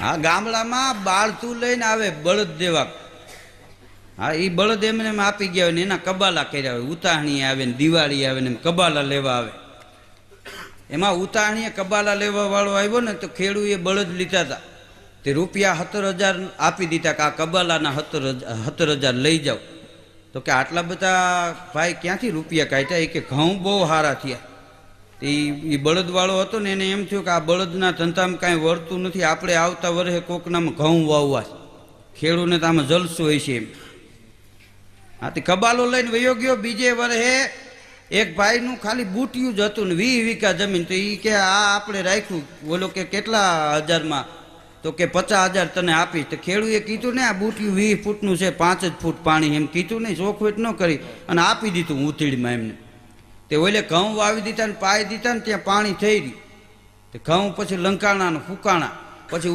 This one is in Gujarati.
હા, ગામડામાં બાળતું લઈને આવે બળદ દેવા. હા, એ બળદ એમને એમ આપી ગયા હોય ને એના કબાલા કર્યા હોય. ઉતાહણી આવે ને દિવાળી આવે ને એમ કબાલા લેવા આવે. એમાં ઉતાહણીએ કબાલા લેવા વાળો આવ્યો ને તો ખેડૂએ બળદ લીધા હતા તે રૂપિયા 17,000 આપી દીધા કે આ કબાલાના 17,000 લઈ જાઓ. તો કે આટલા બધા ભાઈ ક્યાંથી રૂપિયા કાઢ્યા? એ કે ઘઉં બહુ સારા થયા. એ બળદવાળો હતો ને એને એમ થયું કે આ બળદના ધંધામાં કાંઈ વળતું નથી, આપણે આવતા વર્ષે કોકનામાં ઘઉં વાવવા. ખેડૂને તો આમાં જલસો હોય છે એમ. હા, તે કબાલો લઈને વયો ગયો. બીજે વર્ષે એક ભાઈનું ખાલી બુટિયું જ હતું ને 20 વીઘા જમીન. તો એ કે આ આપણે રાખ્યું. બોલો કે કેટલા હજારમાં? તો કે 50,000 તને આપીશ. તો ખેડૂએ કીધું ને આ બુટિયું 20 ફૂટનું છે, 5 જ ફૂટ પાણી, એમ કીધું નહીં, ચોખવેટ ન કરી અને આપી દીધું ઉથીડીમાં એમને. તે ઓલે ઘઉં વાવી દીધા ને પાઈ દીધા ને ત્યાં પાણી થઈ રહ્યું. તે ઘઉં પછી લંકાણા ને ફૂકાણા પછી